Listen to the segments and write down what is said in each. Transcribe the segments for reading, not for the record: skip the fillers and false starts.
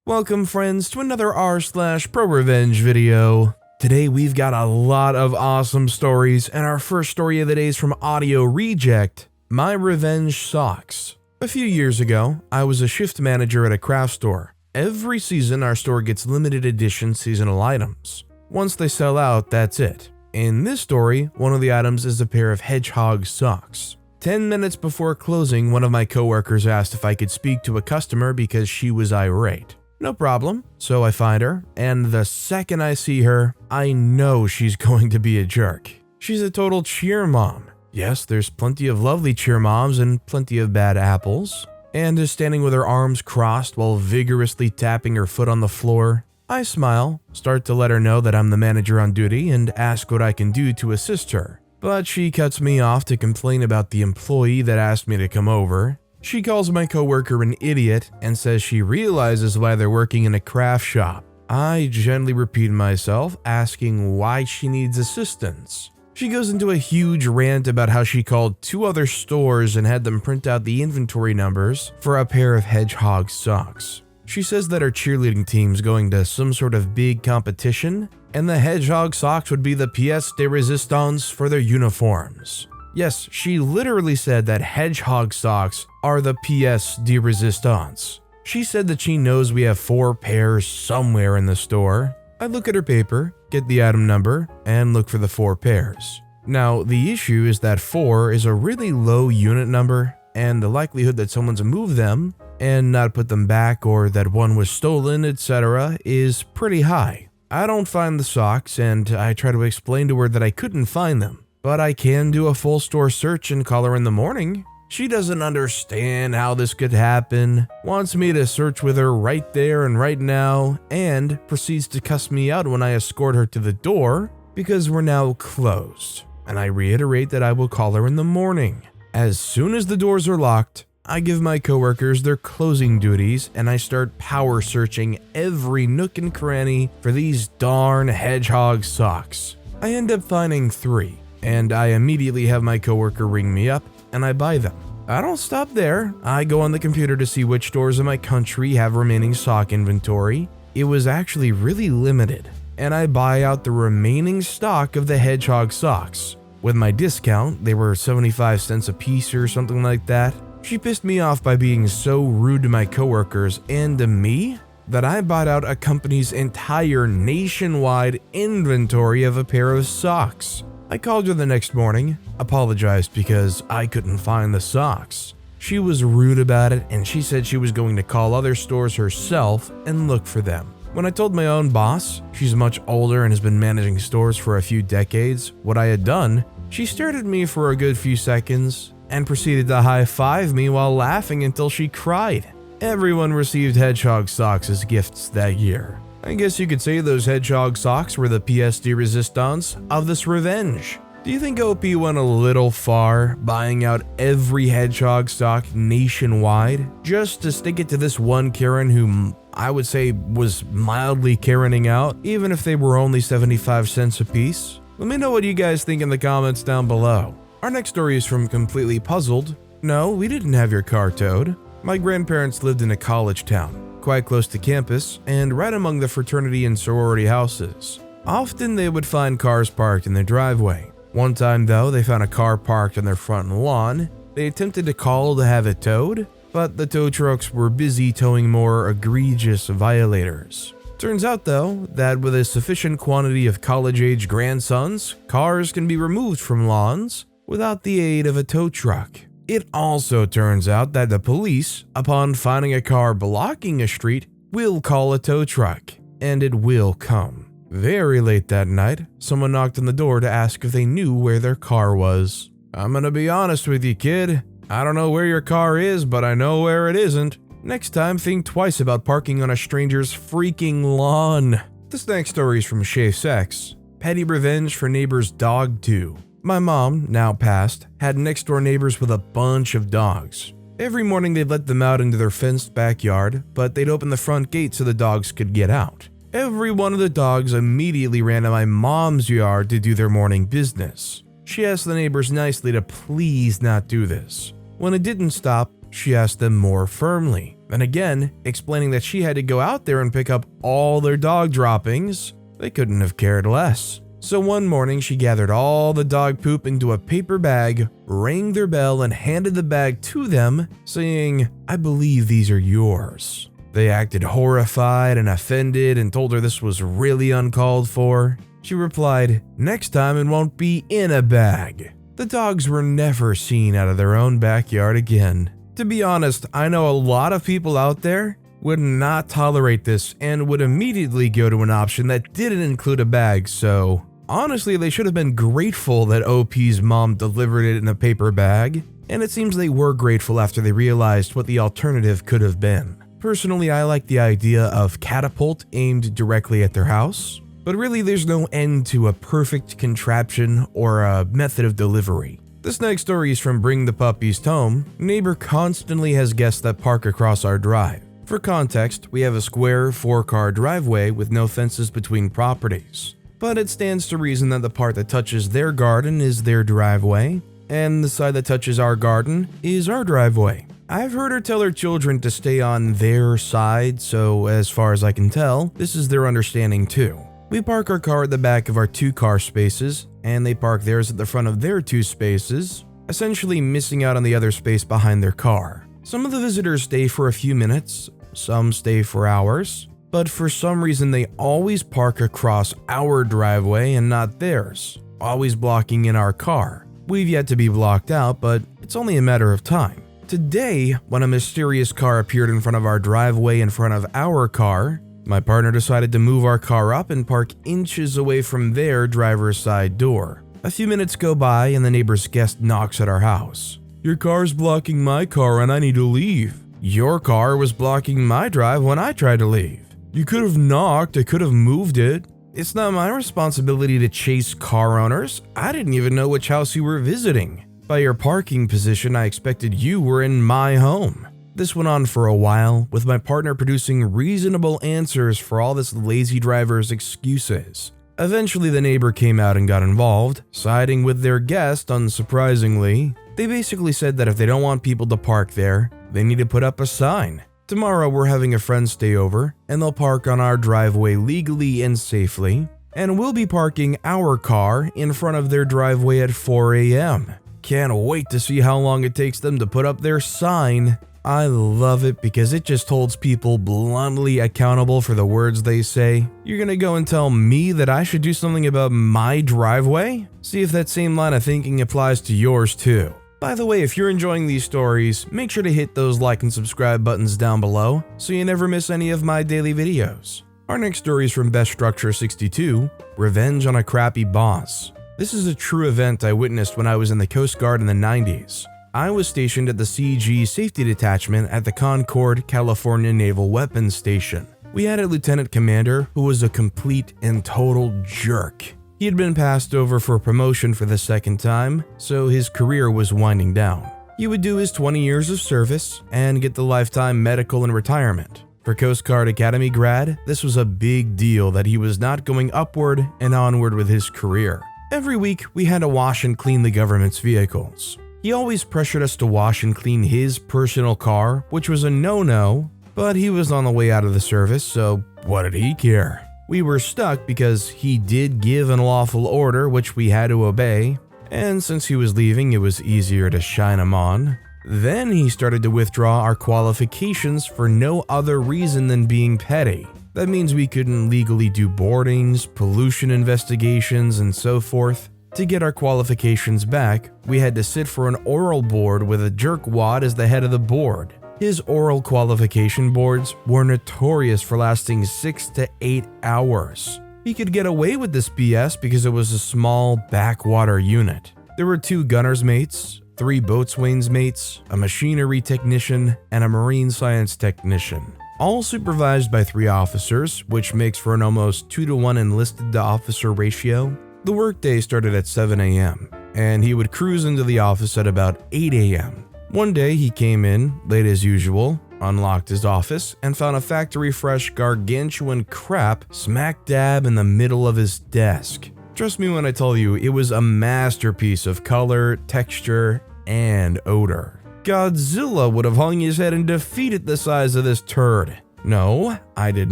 Welcome friends to another r/ProRevenge video. Today we've got a lot of awesome stories, and our first story of the day is from Audio Reject, My Revenge Socks. A few years ago, I was a shift manager at a craft store. Every season our store gets limited edition seasonal items. Once they sell out, that's it. In this story, one of the items is a pair of hedgehog socks. 10 minutes before closing, one of my coworkers asked if I could speak to a customer because she was irate. No problem, so I find her, and the second I see her, I know she's going to be a jerk. She's a total cheer mom. Yes, there's plenty of lovely cheer moms and plenty of bad apples. And is standing with her arms crossed while vigorously tapping her foot on the floor. I smile, start to let her know that I'm the manager on duty, and ask what I can do to assist her. But she cuts me off to complain about the employee that asked me to come over. She calls my coworker an idiot and says she realizes why they're working in a craft shop. I gently repeat myself, asking why she needs assistance. She goes into a huge rant about how she called 2 other stores and had them print out the inventory numbers for a pair of hedgehog socks. She says that her cheerleading team's going to some sort of big competition, and the hedgehog socks would be the pièce de résistance for their uniforms. Yes, she literally said that hedgehog socks are the pièce de résistance. She said that she knows we have 4 pairs somewhere in the store. I look at her paper, get the item number, and look for the 4 pairs. Now, the issue is that 4 is a really low unit number, and the likelihood that someone's moved them and not put them back or that one was stolen, etc. is pretty high. I don't find the socks, and I try to explain to her that I couldn't find them. But I can do a full store search and call her in the morning. She doesn't understand how this could happen, wants me to search with her right there and right now, and proceeds to cuss me out when I escort her to the door because we're now closed. And I reiterate that I will call her in the morning. As soon as the doors are locked, I give my coworkers their closing duties and I start power searching every nook and cranny for these darn hedgehog socks. I end up finding 3. And I immediately have my coworker ring me up, and I buy them. I don't stop there. I go on the computer to see which stores in my country have remaining sock inventory. It was actually really limited, and I buy out the remaining stock of the hedgehog socks. With my discount, they were 75 cents a piece or something like that. She pissed me off by being so rude to my coworkers and to me that I bought out a company's entire nationwide inventory of a pair of socks. I called her the next morning, apologized because I couldn't find the socks. She was rude about it and she said she was going to call other stores herself and look for them. When I told my own boss, she's much older and has been managing stores for a few decades, what I had done, she stared at me for a good few seconds and proceeded to high-five me while laughing until she cried. Everyone received hedgehog socks as gifts that year. I guess you could say those hedgehog socks were the pièce de résistance of this revenge. Do you think OP went a little far, buying out every hedgehog sock nationwide, just to stick it to this one Karen who I would say was mildly Karening out, even if they were only 75 cents a piece? Let me know what you guys think in the comments down below. Our next story is from Completely Puzzled. No, we didn't have your car towed. My grandparents lived in a college town, quite close to campus and right among the fraternity and sorority houses. Often they would find cars parked in their driveway. One time though, they found a car parked on their front lawn. They attempted to call to have it towed, but the tow trucks were busy towing more egregious violators. Turns out though, that with a sufficient quantity of college-age grandsons, cars can be removed from lawns without the aid of a tow truck. It also turns out that the police, upon finding a car blocking a street, will call a tow truck, and it will come. Very late that night, someone knocked on the door to ask if they knew where their car was. I'm gonna be honest with you, kid. I don't know where your car is, but I know where it isn't. Next time, think twice about parking on a stranger's freaking lawn. This next story is from Shay Sex. Petty revenge for neighbor's dog too. My mom, now passed, had next-door neighbors with a bunch of dogs. Every morning they'd let them out into their fenced backyard, but they'd open the front gate so the dogs could get out. Every one of the dogs immediately ran to my mom's yard to do their morning business. She asked the neighbors nicely to please not do this. When it didn't stop, she asked them more firmly, Then again, explaining that she had to go out there and pick up all their dog droppings. They couldn't have cared less. So one morning she gathered all the dog poop into a paper bag, rang their bell, and handed the bag to them, saying, "I believe these are yours." They acted horrified and offended and told her this was really uncalled for. She replied, "Next time it won't be in a bag." The dogs were never seen out of their own backyard again. To be honest, I know a lot of people out there would not tolerate this and would immediately go to an option that didn't include a bag, so honestly, they should have been grateful that OP's mom delivered it in a paper bag, and it seems they were grateful after they realized what the alternative could have been. Personally, I like the idea of catapult aimed directly at their house, but really there's no end to a perfect contraption or a method of delivery. This next story is from Bring the Puppies Home. Neighbor constantly has guests that park across our drive. For context, we have a square 4-car driveway with no fences between properties. But it stands to reason that the part that touches their garden is their driveway, and the side that touches our garden is our driveway. I've heard her tell her children to stay on their side, so as far as I can tell, this is their understanding too. We park our car at the back of our 2-car spaces, and they park theirs at the front of their 2 spaces, essentially missing out on the other space behind their car. Some of the visitors stay for a few minutes, some stay for hours, but for some reason they always park across our driveway and not theirs, always blocking in our car. We've yet to be blocked out, but it's only a matter of time. Today, when a mysterious car appeared in front of our driveway in front of our car, my partner decided to move our car up and park inches away from their driver's side door. A few minutes go by and the neighbor's guest knocks at our house. "Your car's blocking my car and I need to leave." "Your car was blocking my drive when I tried to leave." "You could have knocked, I could have moved it." "It's not my responsibility to chase car owners. I didn't even know which house you were visiting. By your parking position, I expected you were in my home." This went on for a while, with my partner producing reasonable answers for all this lazy driver's excuses. Eventually, the neighbor came out and got involved, siding with their guest, unsurprisingly. They basically said that if they don't want people to park there, they need to put up a sign. Tomorrow, we're having a friend stay over, and they'll park on our driveway legally and safely, and we'll be parking our car in front of their driveway at 4 a.m. Can't wait to see how long it takes them to put up their sign. I love it because it just holds people bluntly accountable for the words they say. You're gonna go and tell me that I should do something about my driveway? See if that same line of thinking applies to yours too. By the way, if you're enjoying these stories, make sure to hit those like and subscribe buttons down below so you never miss any of my daily videos. Our next story is from Best Structure 62, Revenge on a Crappy Boss. This is a true event I witnessed when I was in the Coast Guard in the 90s. I was stationed at the CG Safety Detachment at the Concord, California Naval Weapons Station. We had a lieutenant commander who was a complete and total jerk. He had been passed over for promotion for the 2nd time, so his career was winding down. He would do his 20 years of service and get the lifetime medical and retirement. For Coast Guard Academy grad, this was a big deal that he was not going upward and onward with his career. Every week, we had to wash and clean the government's vehicles. He always pressured us to wash and clean his personal car, which was a no-no, but he was on the way out of the service, so what did he care? We were stuck because he did give an lawful order which we had to obey, and since he was leaving, it was easier to shine him on. Then he started to withdraw our qualifications for no other reason than being petty. That means we couldn't legally do boardings, pollution investigations, and so forth. To get our qualifications back, we had to sit for an oral board with a jerkwad as the head of the board. His oral qualification boards were notorious for lasting 6 to 8 hours. He could get away with this BS because it was a small backwater unit. There were 2 gunner's mates, 3 boatswain's mates, a machinery technician, and a marine science technician, all supervised by 3 officers, which makes for an almost 2-to-1 enlisted to officer ratio. The workday started at 7 a.m., and he would cruise into the office at about 8 a.m. One day he came in, late as usual, unlocked his office, and found a factory-fresh gargantuan crap smack dab in the middle of his desk. Trust me when I tell you, it was a masterpiece of color, texture, and odor. Godzilla would have hung his head in defeat at the size of this turd. No, I did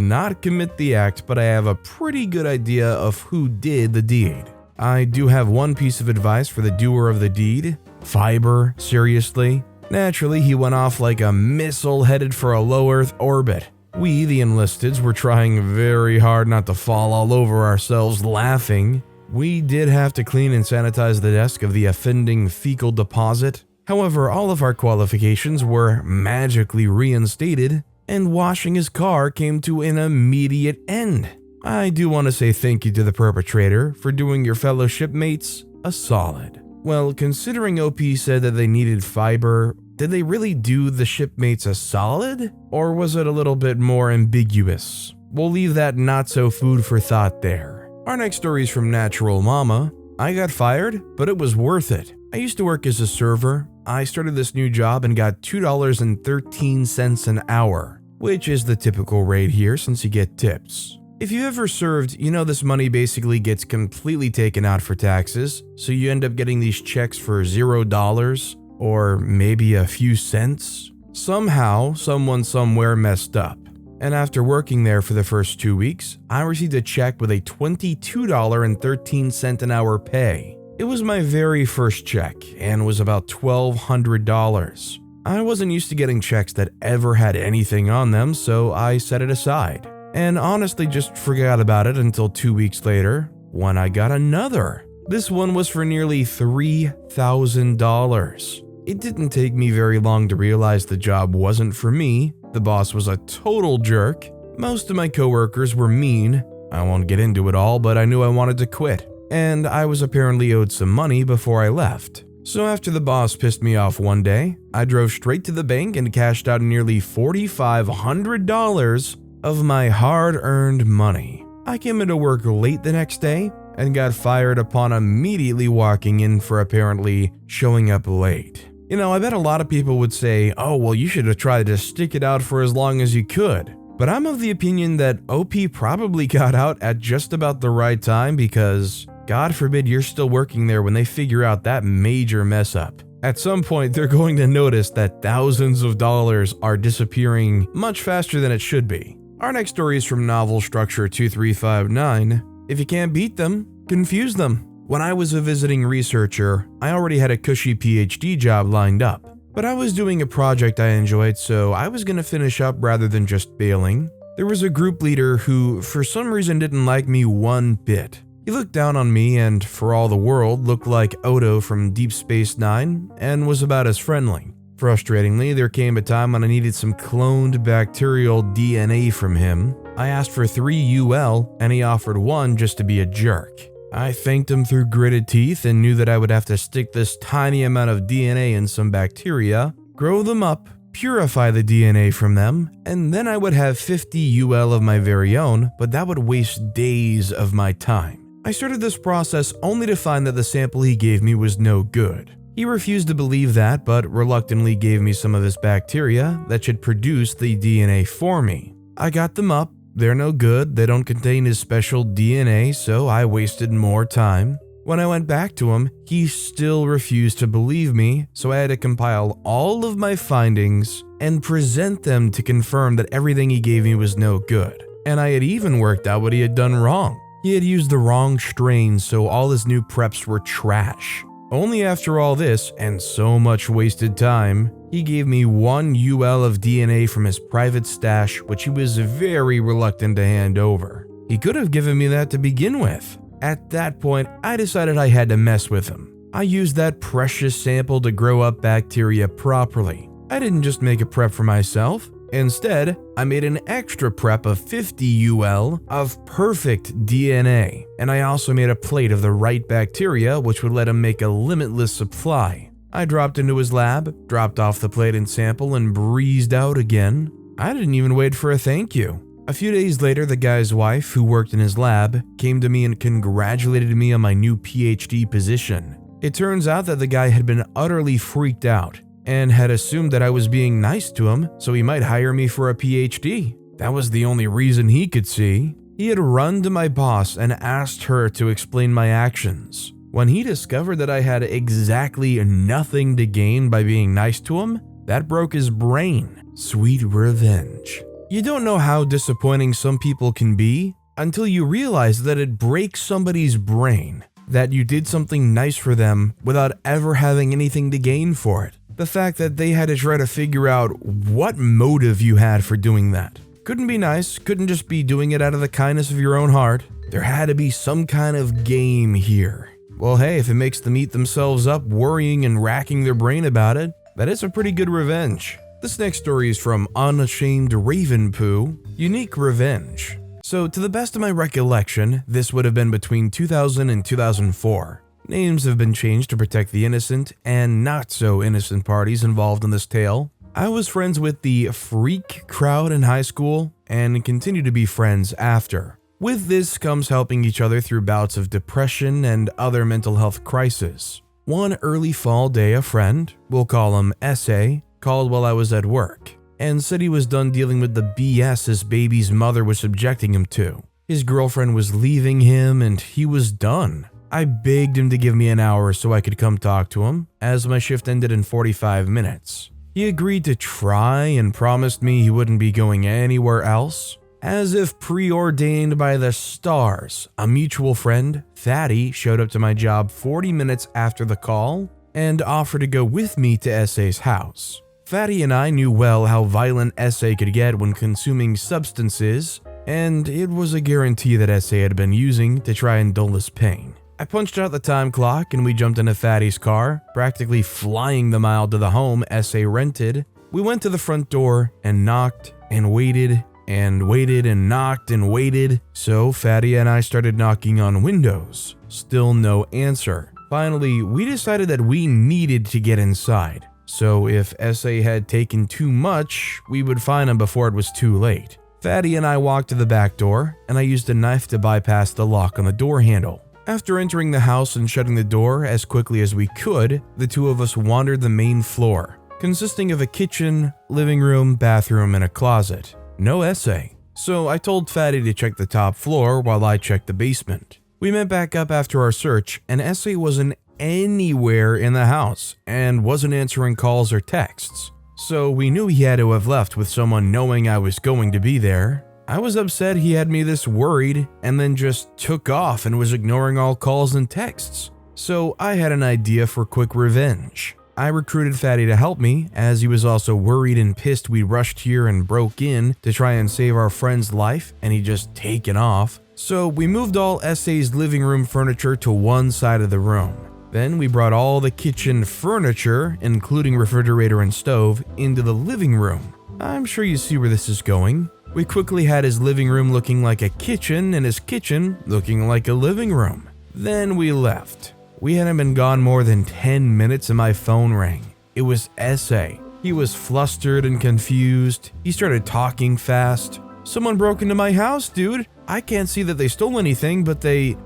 not commit the act, but I have a pretty good idea of who did the deed. I do have one piece of advice for the doer of the deed. Fiber, seriously? Naturally, he went off like a missile headed for a low Earth orbit. We, the enlisteds, were trying very hard not to fall all over ourselves laughing. We did have to clean and sanitize the desk of the offending fecal deposit. However, all of our qualifications were magically reinstated, and washing his car came to an immediate end. I do want to say thank you to the perpetrator for doing your fellow shipmates a solid. Well, considering OP said that they needed fiber, did they really do the shipmates a solid? Or was it a little bit more ambiguous? We'll leave that not so food for thought there. Our next story is from Natural Mama. I got fired, but it was worth it. I used to work as a server. I started this new job and got $2.13 an hour, which is the typical rate here since you get tips. If you ever served, you know this money basically gets completely taken out for taxes, so you end up getting these checks for $0 or maybe a few cents. Somehow, someone somewhere messed up. And after working there for the first 2 weeks, I received a check with a $22.13 an hour pay. It was my very first check and was about $1,200. I wasn't used to getting checks that ever had anything on them, so I set it aside. And honestly just forgot about it until 2 weeks later when I got another. This one was for nearly $3,000. It didn't take me very long to realize the job wasn't for me. The boss was a total jerk. Most of my coworkers were mean. I won't get into it all, but I knew I wanted to quit. And I was apparently owed some money before I left. So after the boss pissed me off one day, I drove straight to the bank and cashed out nearly $4,500 of my hard-earned money. I came into work late the next day and got fired upon immediately walking in for apparently showing up late. You know, I bet a lot of people would say, oh, well, you should have tried to stick it out for as long as you could. But I'm of the opinion that OP probably got out at just about the right time because, God forbid you're still working there when they figure out that major mess up. At some point, they're going to notice that thousands of dollars are disappearing much faster than it should be. Our next story is from Novel Structure 2359. If you can't beat them, confuse them. When I was a visiting researcher, I already had a cushy PhD job lined up. But I was doing a project I enjoyed, so I was going to finish up rather than just bailing. There was a group leader who, for some reason, didn't like me one bit. He looked down on me and, for all the world, looked like Odo from Deep Space Nine and was about as friendly. Frustratingly, there came a time when I needed some cloned bacterial DNA from him. I asked for 3 UL and he offered 1 just to be a jerk. I thanked him through gritted teeth and knew that I would have to stick this tiny amount of DNA in some bacteria, grow them up, purify the DNA from them, and then I would have 50 UL of my very own, but that would waste days of my time. I started this process only to find that the sample he gave me was no good. He refused to believe that, but reluctantly gave me some of his bacteria that should produce the DNA for me. I got them up, they're no good, they don't contain his special DNA, so I wasted more time. When I went back to him, he still refused to believe me, so I had to compile all of my findings and present them to confirm that everything he gave me was no good. And I had even worked out what he had done wrong. He had used the wrong strain, so all his new preps were trash. Only after all this, and so much wasted time, he gave me 1 UL of DNA from his private stash, which he was very reluctant to hand over. He could have given me that to begin with. At that point, I decided I had to mess with him. I used that precious sample to grow up bacteria properly. I didn't just make a prep for myself. Instead, I made an extra prep of 50 UL of perfect DNA, and I also made a plate of the right bacteria which would let him make a limitless supply. I dropped into his lab, dropped off the plate and sample, and breezed out again. I didn't even wait for a thank you. A few days later, the guy's wife, who worked in his lab, came to me and congratulated me on my new PhD position. It turns out that the guy had been utterly freaked out and had assumed that I was being nice to him so he might hire me for a PhD. That was the only reason he could see. He had run to my boss and asked her to explain my actions. When he discovered that I had exactly nothing to gain by being nice to him, that broke his brain. Sweet revenge. You don't know how disappointing some people can be until you realize that it breaks somebody's brain, that you did something nice for them without ever having anything to gain for it. The fact that they had to try to figure out what motive you had for doing that. Couldn't be nice, couldn't just be doing it out of the kindness of your own heart. There had to be some kind of game here. Well, hey, if it makes them eat themselves up worrying and racking their brain about it, that is a pretty good revenge. This next story is from Unashamed Ravenpoo, Unique Revenge. So, to the best of my recollection, this would have been between 2000 and 2004. Names have been changed to protect the innocent and not so innocent parties involved in this tale. I was friends with the freak crowd in high school and continue to be friends after. With this comes helping each other through bouts of depression and other mental health crises. One early fall day, a friend, we'll call him S.A., called while I was at work and said he was done dealing with the BS his baby's mother was subjecting him to. His girlfriend was leaving him and he was done. I begged him to give me an hour so I could come talk to him, as my shift ended in 45 minutes. He agreed to try and promised me he wouldn't be going anywhere else. As if preordained by the stars, a mutual friend, Fatty, showed up to my job 40 minutes after the call and offered to go with me to S.A.'s house. Fatty and I knew well how violent S.A. could get when consuming substances, and it was a guarantee that S.A. had been using to try and dull his pain. I punched out the time clock and we jumped into Fatty's car, practically flying the mile to the home S.A. rented. We went to the front door and knocked and waited and waited and knocked and waited. So Fatty and I started knocking on windows. Still no answer. Finally, we decided that we needed to get inside. So if S.A. had taken too much, we would find him before it was too late. Fatty and I walked to the back door and I used a knife to bypass the lock on the door handle. After entering the house and shutting the door as quickly as we could, the two of us wandered the main floor, consisting of a kitchen, living room, bathroom, and a closet. No S.A. So I told Fatty to check the top floor while I checked the basement. We met back up after our search and S.A. wasn't anywhere in the house and wasn't answering calls or texts. So we knew he had to have left with someone knowing I was going to be there. I was upset he had me this worried and then just took off and was ignoring all calls and texts. So I had an idea for quick revenge. I recruited Fatty to help me, as he was also worried and pissed we rushed here and broke in to try and save our friend's life and he'd just taken off. So we moved all S.A.'s living room furniture to one side of the room. Then we brought all the kitchen furniture, including refrigerator and stove, into the living room. I'm sure you see where this is going. We quickly had his living room looking like a kitchen and his kitchen looking like a living room. Then we left. We hadn't been gone more than 10 minutes and my phone rang. It was S.A. He was flustered and confused. He started talking fast. "Someone broke into my house, dude. I can't see that they stole anything, but they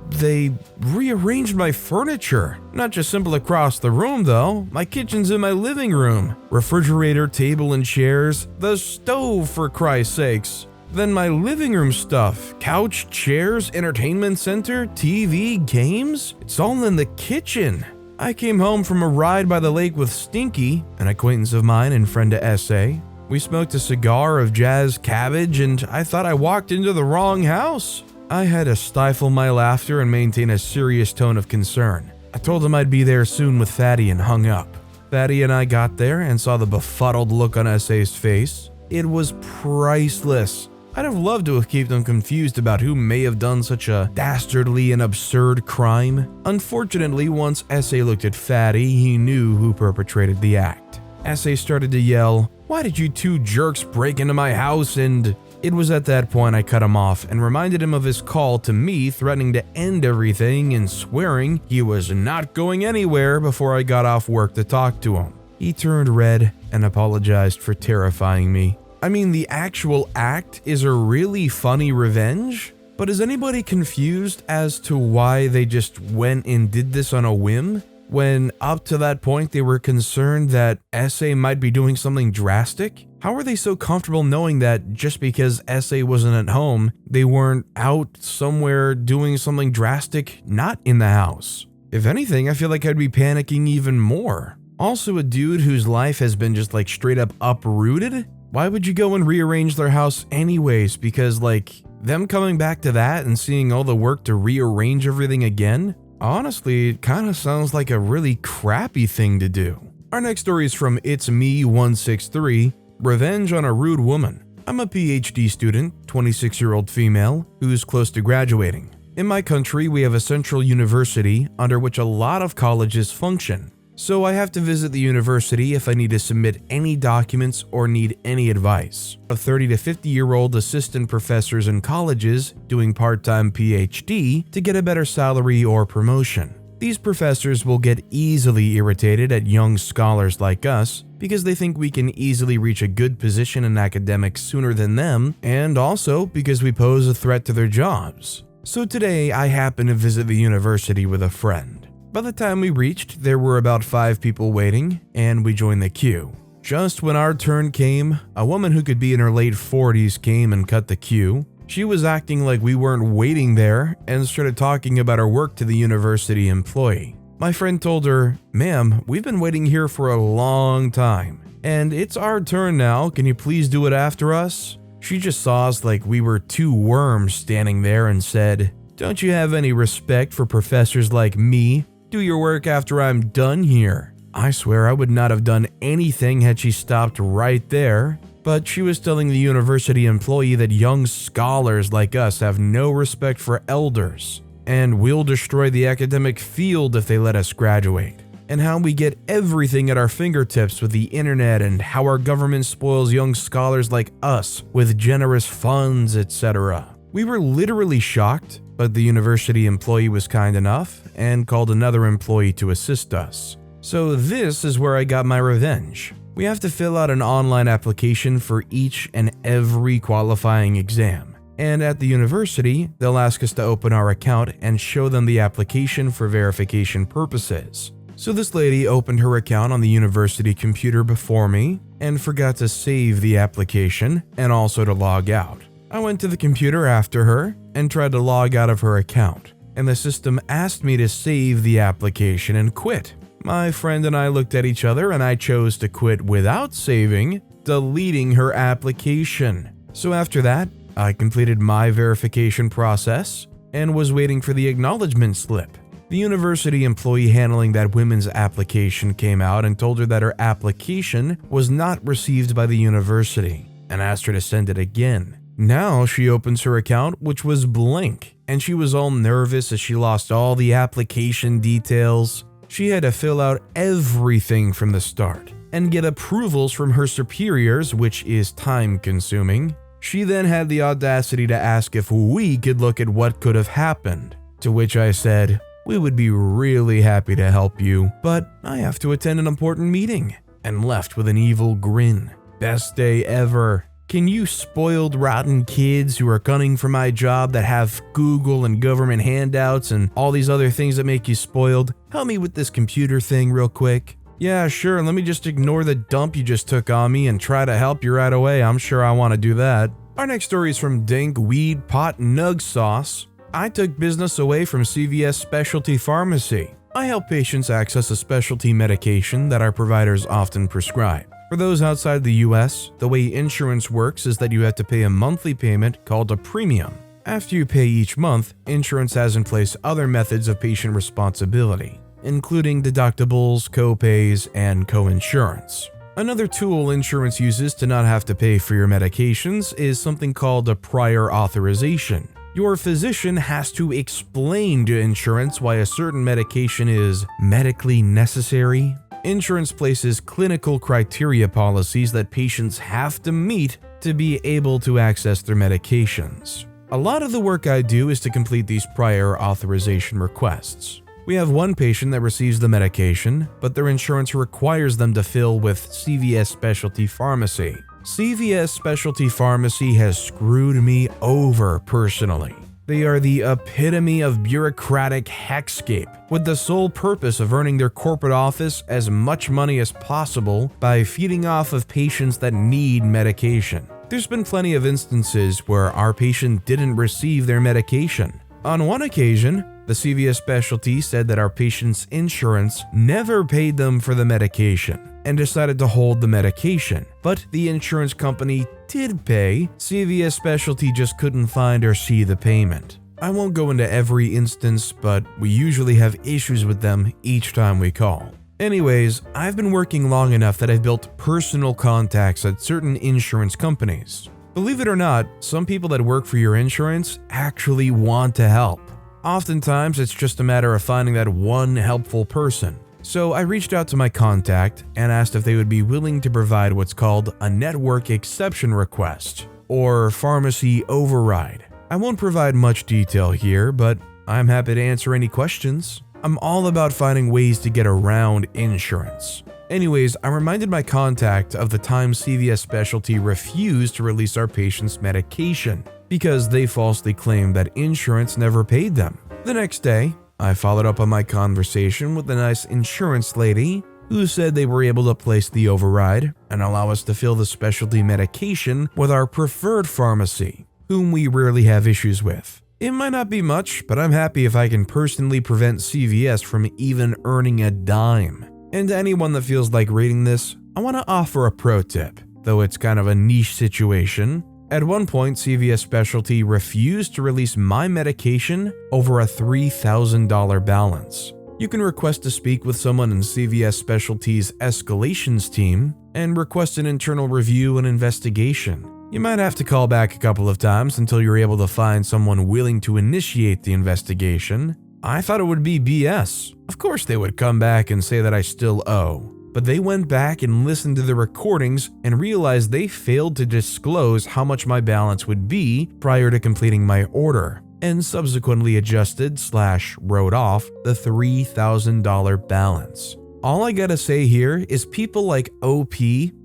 rearranged my furniture. Not just simple across the room though. My kitchen's in my living room. Refrigerator, table and chairs. The stove, for Christ's sakes. Then my living room stuff. Couch, chairs, entertainment center, TV, games. It's all in the kitchen." I came home from a ride by the lake with Stinky, an acquaintance of mine and friend to S.A. We smoked a cigar of jazz cabbage and I thought I walked into the wrong house. I had to stifle my laughter and maintain a serious tone of concern. I told him I'd be there soon with Fatty and hung up. Fatty and I got there and saw the befuddled look on S.A.'s face. It was priceless. I'd have loved to have kept them confused about who may have done such a dastardly and absurd crime. Unfortunately, once S.A. looked at Fatty, he knew who perpetrated the act. S.A. started to yell, "Why did you two jerks break into my house?" And it was at that point I cut him off and reminded him of his call to me, threatening to end everything and swearing he was not going anywhere before I got off work to talk to him. He turned red and apologized for terrifying me. I mean, the actual act is a really funny revenge, but is anybody confused as to why they just went and did this on a whim? When up to that point they were concerned that S.A. might be doing something drastic? How are they so comfortable knowing that just because S.A. wasn't at home, they weren't out somewhere doing something drastic not in the house? If anything, I feel like I'd be panicking even more. Also, a dude whose life has been just like straight up uprooted? Why would you go and rearrange their house anyways? Because like, them coming back to that and seeing all the work to rearrange everything again? Honestly, it kind of sounds like a really crappy thing to do. Our next story is from It's Me 163, Revenge on a Rude Woman. I'm a PhD student, 26-year-old female, who's close to graduating. In my country, we have a central university under which a lot of colleges function. So I have to visit the university if I need to submit any documents or need any advice. Of 30 to 50-year-old assistant professors in colleges doing part-time PhD to get a better salary or promotion. These professors will get easily irritated at young scholars like us because they think we can easily reach a good position in academics sooner than them, and also because we pose a threat to their jobs. So today I happened to visit the university with a friend. By the time we reached, there were about 5 people waiting, and we joined the queue. Just when our turn came, a woman who could be in her late 40s came and cut the queue. She was acting like we weren't waiting there and started talking about her work to the university employee. My friend told her, "Ma'am, we've been waiting here for a long time, and it's our turn now. Can you please do it after us?" She just saw us like we were 2 worms standing there and said, "Don't you have any respect for professors like me? Do your work after I'm done here." I swear I would not have done anything had she stopped right there, but she was telling the university employee that young scholars like us have no respect for elders, and we'll destroy the academic field if they let us graduate, and how we get everything at our fingertips with the internet, and how our government spoils young scholars like us with generous funds, etc. We were literally shocked, but the university employee was kind enough and called another employee to assist us. So this is where I got my revenge. We have to fill out an online application for each and every qualifying exam. And at the university, they'll ask us to open our account and show them the application for verification purposes. So this lady opened her account on the university computer before me and forgot to save the application and also to log out. I went to the computer after her and tried to log out of her account, and the system asked me to save the application and quit. My friend and I looked at each other and I chose to quit without saving, deleting her application. So after that, I completed my verification process and was waiting for the acknowledgement slip. The university employee handling that woman's application came out and told her that her application was not received by the university and asked her to send it again. Now she opens her account, which was blank, and she was all nervous as she lost all the application details. She had to fill out everything from the start and get approvals from her superiors, which is time-consuming. She then had the audacity to ask if we could look at what could have happened, to which I said, "We would be really happy to help you, but I have to attend an important meeting," and left with an evil grin. Best day ever. Can you spoiled rotten kids who are gunning for my job that have Google and government handouts and all these other things that make you spoiled, help me with this computer thing real quick? Yeah, sure, let me just ignore the dump you just took on me and try to help you right away. I'm sure I want to do that. Our next story is from Dank Weed Pot Nug Sauce. I took business away from CVS Specialty Pharmacy. I help patients access a specialty medication that our providers often prescribe. For those outside the US, the way insurance works is that you have to pay a monthly payment called a premium. After you pay each month, insurance has in place other methods of patient responsibility, including deductibles, co-pays, and co-insurance. Another tool insurance uses to not have to pay for your medications is something called a prior authorization. Your physician has to explain to insurance why a certain medication is medically necessary. Insurance places clinical criteria policies that patients have to meet to be able to access their medications. A lot of the work I do is to complete these prior authorization requests. We have one patient that receives the medication, but their insurance requires them to fill with CVS Specialty Pharmacy. CVS Specialty Pharmacy has screwed me over personally. They are the epitome of bureaucratic hexscape, with the sole purpose of earning their corporate office as much money as possible by feeding off of patients that need medication. There's been plenty of instances where our patient didn't receive their medication. On one occasion, The CVS Specialty said that our patient's insurance never paid them for the medication and decided to hold the medication, but the insurance company did pay. CVS Specialty just couldn't find or see the payment. I won't go into every instance, but we usually have issues with them each time we call. Anyways, I've been working long enough that I've built personal contacts at certain insurance companies. Believe it or not, some people that work for your insurance actually want to help. Oftentimes, it's just a matter of finding that one helpful person. So I reached out to my contact and asked if they would be willing to provide what's called a network exception request, or pharmacy override. I won't provide much detail here, but I'm happy to answer any questions. I'm all about finding ways to get around insurance. Anyways, I reminded my contact of the time CVS Specialty refused to release our patient's medication because they falsely claimed that insurance never paid them. The next day, I followed up on my conversation with the nice insurance lady who said they were able to place the override and allow us to fill the specialty medication with our preferred pharmacy, whom we rarely have issues with. It might not be much, but I'm happy if I can personally prevent CVS from even earning a dime. And to anyone that feels like reading this, I want to offer a pro tip, though it's kind of a niche situation. At one point, CVS Specialty refused to release my medication over a $3,000 balance. You can request to speak with someone in CVS Specialty's escalations team and request an internal review and investigation. You might have to call back a couple of times until you're able to find someone willing to initiate the investigation. I thought it would be BS. Of course they would come back and say that I still owe. But they went back and listened to the recordings and realized they failed to disclose how much my balance would be prior to completing my order, and subsequently adjusted/wrote off the $3,000 balance. All I gotta say here is people like OP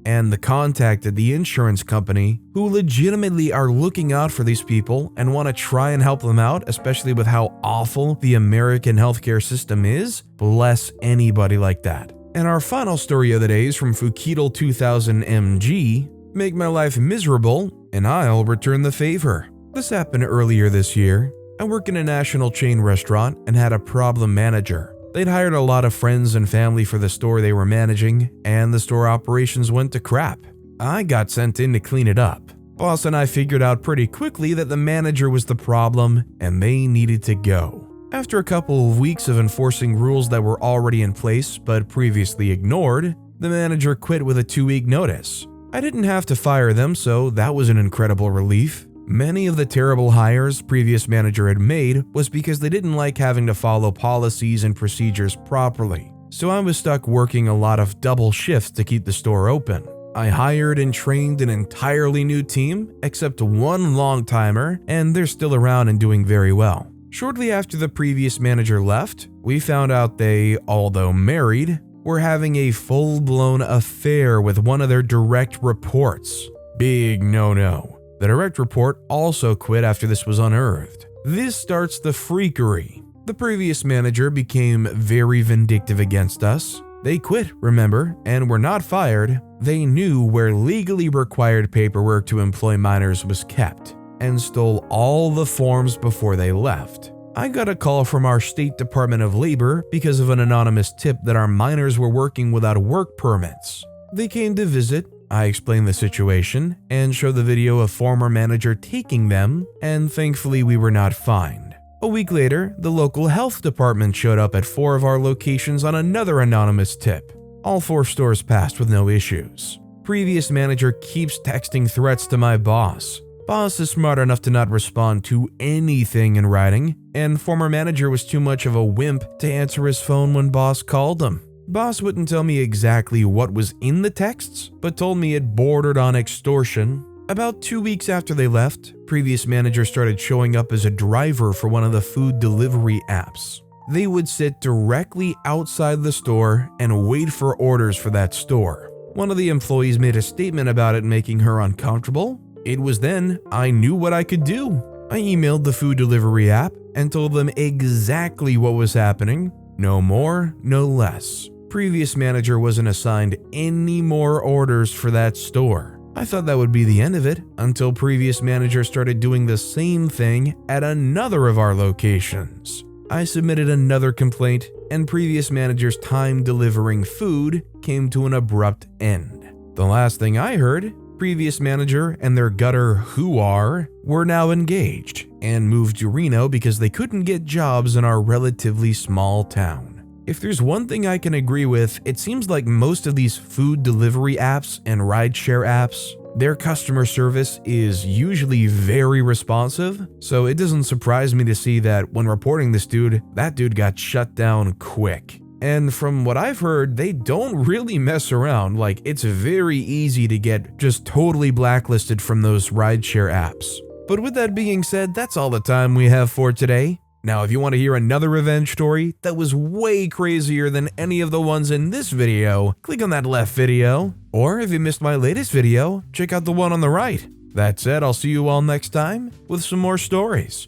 and the contact at the insurance company who legitimately are looking out for these people and want to try and help them out, especially with how awful the American healthcare system is, bless anybody like that. And our final story of the day is from Fukital 2000 MG. Make my life miserable and I'll return the favor. This happened earlier this year. I work in a national chain restaurant and had a problem manager. They'd hired a lot of friends and family for the store they were managing, and the store operations went to crap. I got sent in to clean it up. Boss and I figured out pretty quickly that the manager was the problem and they needed to go. After a couple of weeks of enforcing rules that were already in place but previously ignored, the manager quit with a 2-week notice. I didn't have to fire them, so that was an incredible relief. Many of the terrible hires previous manager had made was because they didn't like having to follow policies and procedures properly, so I was stuck working a lot of double shifts to keep the store open. I hired and trained an entirely new team, except one long-timer, and they're still around and doing very well. Shortly after the previous manager left, we found out they, although married, were having a full-blown affair with one of their direct reports. Big no-no. The direct report also quit after this was unearthed. This starts the freakery. The previous manager became very vindictive against us. They quit, remember, and were not fired. They knew where legally required paperwork to employ minors was kept and stole all the forms before they left. I got a call from our State Department of Labor because of an anonymous tip that our minors were working without work permits. They came to visit. I explained the situation and showed the video of former manager taking them, and thankfully we were not fined. A week later, the local health department showed up at 4 of our locations on another anonymous tip. All 4 stores passed with no issues. Previous manager keeps texting threats to my boss. Boss is smart enough to not respond to anything in writing, and former manager was too much of a wimp to answer his phone when boss called him. Boss wouldn't tell me exactly what was in the texts, but told me it bordered on extortion. About 2 weeks after they left, previous manager started showing up as a driver for one of the food delivery apps. They would sit directly outside the store and wait for orders for that store. One of the employees made a statement about it making her uncomfortable. It was then I knew what I could do. I emailed the food delivery app and told them exactly what was happening. No more, no less. Previous manager wasn't assigned any more orders for that store. I thought that would be the end of it until previous manager started doing the same thing at another of our locations. I submitted another complaint, and previous manager's time delivering food came to an abrupt end. The last thing I heard, previous manager and their gutter who were now engaged and moved to Reno because they couldn't get jobs in our relatively small town. If there's one thing I can agree with, it seems like most of these food delivery apps and rideshare apps, their customer service is usually very responsive, so it doesn't surprise me to see that when reporting this dude, that dude got shut down quick. And from what I've heard, they don't really mess around. Like, it's very easy to get just totally blacklisted from those rideshare apps. But with that being said, that's all the time we have for today. Now, if you want to hear another revenge story that was way crazier than any of the ones in this video, click on that left video. Or if you missed my latest video, check out the one on the right. That said, I'll see you all next time with some more stories.